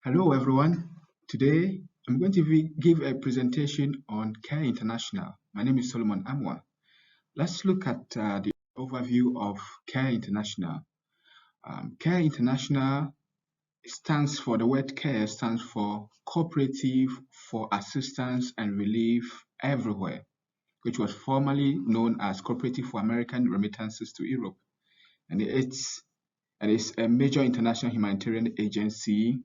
Hello, everyone. Today, I'm going to give a presentation on Care International. My name is Solomon Amwa. Let's look at the overview of Care International. Care International stands for the word care stands for Cooperative for Assistance and Relief Everywhere, which was formerly known as Cooperative for American Remittances to Europe. And it's a major international humanitarian agency,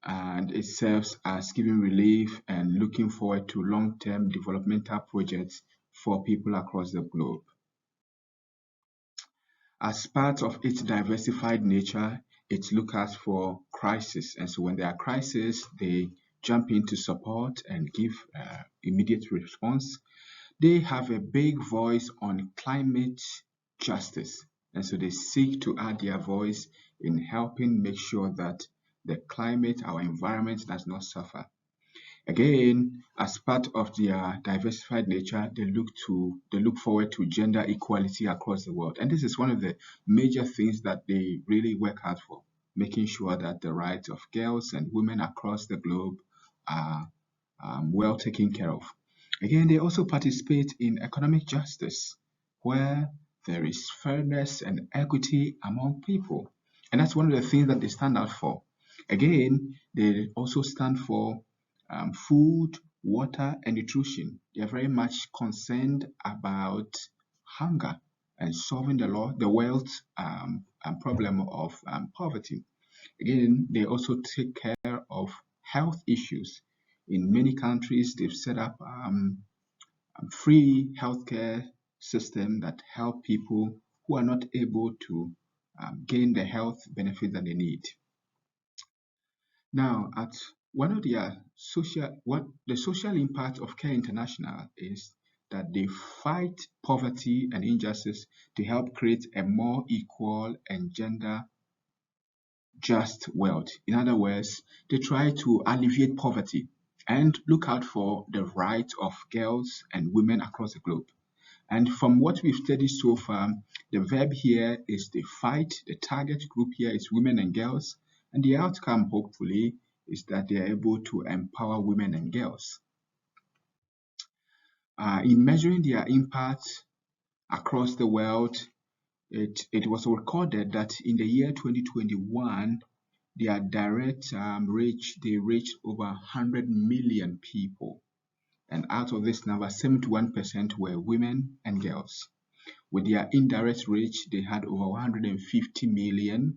and it serves as giving relief and looking forward to long-term developmental projects for people across the globe. As part of its diversified nature, it looks out for crisis, and so when there are crises, they jump in to support and give immediate response. They have a big voice on climate justice, and so they seek to add their voice in helping make sure that the climate, our environment, does not suffer. Again, as part of their diversified nature, they look forward to gender equality across the world. And this is one of the major things that they really work hard for, making sure that the rights of girls and women across the globe are well taken care of. Again, they also participate in economic justice, where there is fairness and equity among people. And that's one of the things that they stand out for. Again, they also stand for food, water, and nutrition. They are very much concerned about hunger and solving the world's problem of poverty. Again, they also take care of health issues. In many countries, they've set up free healthcare system that help people who are not able to gain the health benefit that they need. Now, at one of their what the social impact of Care International is that they fight poverty and injustice to help create a more equal and gender just world. In other words, they try to alleviate poverty and look out for the rights of girls and women across the globe. And from what we've studied so far, the verb here is the fight, the target group here is women and girls, and the outcome, hopefully, is that they are able to empower women and girls. In measuring their impact across the world, it was recorded that in the year 2021, their direct reach, they reached over 100 million people. And out of this number, 71% were women and girls. With their indirect reach, they had over 150 million,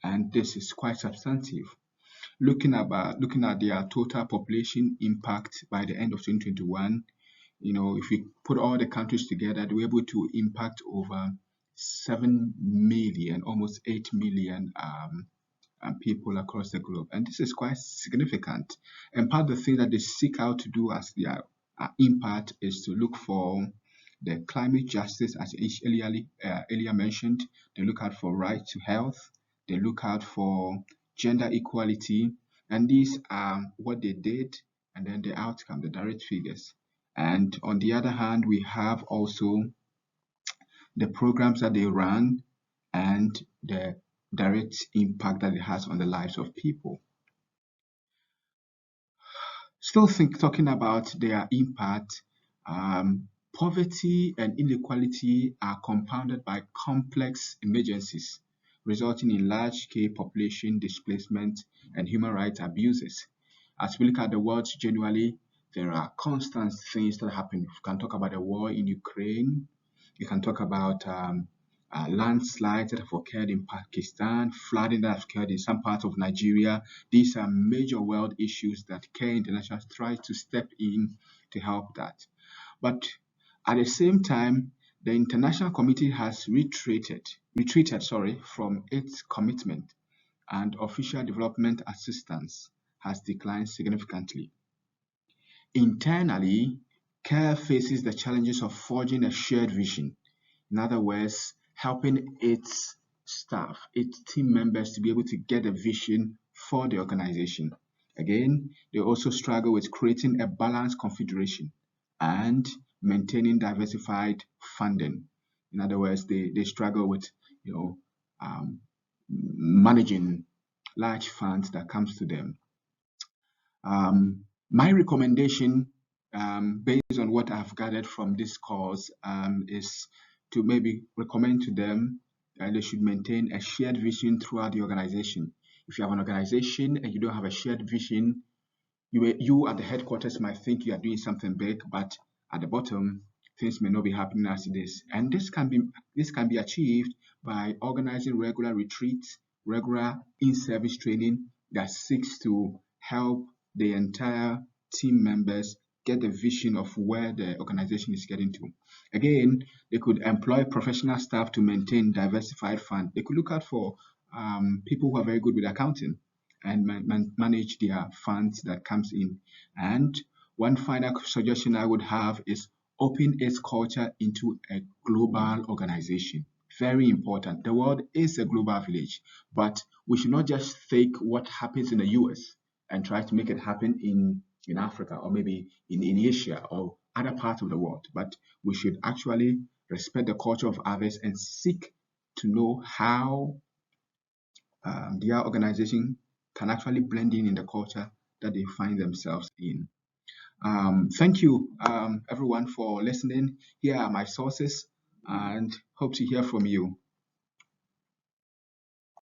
and this is quite substantive. Looking at their total population impact by the end of 2021, if we put all the countries together, they were able to impact over 7 million, almost 8 million people across the globe. And this is quite significant. And part of the thing that they seek out to do as their impact is to look for the climate justice, as earlier mentioned. They look out for right to health. They look out for gender equality. And these are what they did, and then the outcome, the direct figures. And on the other hand, we have also the programs that they run and the direct impact that it has on the lives of people. Still talking about their impact, poverty and inequality are compounded by complex emergencies, resulting in large-scale population displacement and human rights abuses. As we look at the world generally, there are constant things that happen. You can talk about the war in Ukraine. You can talk about landslides that have occurred in Pakistan, flooding that have occurred in some parts of Nigeria. These are major world issues that Care International tries to step in to help that. But at the same time, the international community has retreated from its commitment, and official development assistance has declined significantly. Internally, Care faces the challenges of forging a shared vision. In other words, helping its staff, its team members to be able to get a vision for the organization. Again, they also struggle with creating a balanced configuration and maintaining diversified funding. In other words, they struggle with managing large funds that comes to them. My recommendation, based on what I've gathered from this course, is to maybe recommend to them that they should maintain a shared vision throughout the organization. If you have an organization and you don't have a shared vision, you at the headquarters might think you are doing something big, but at the bottom, things may not be happening as it is. And this can be achieved by organizing regular retreats, regular in-service training that seeks to help the entire team members get the vision of where the organization is getting to. Again, they could employ professional staff to maintain diversified funds. They could look out for people who are very good with accounting and manage their funds that comes in. And one final suggestion I would have is open its culture into a global organization. Very important. The world is a global village, but we should not just take what happens in the US and try to make it happen in Africa or maybe in Asia or other parts of the world. But we should actually respect the culture of others and seek to know how their organization can actually blend in the culture that they find themselves in. Thank you, everyone, for listening. Here are my sources, and hope to hear from you.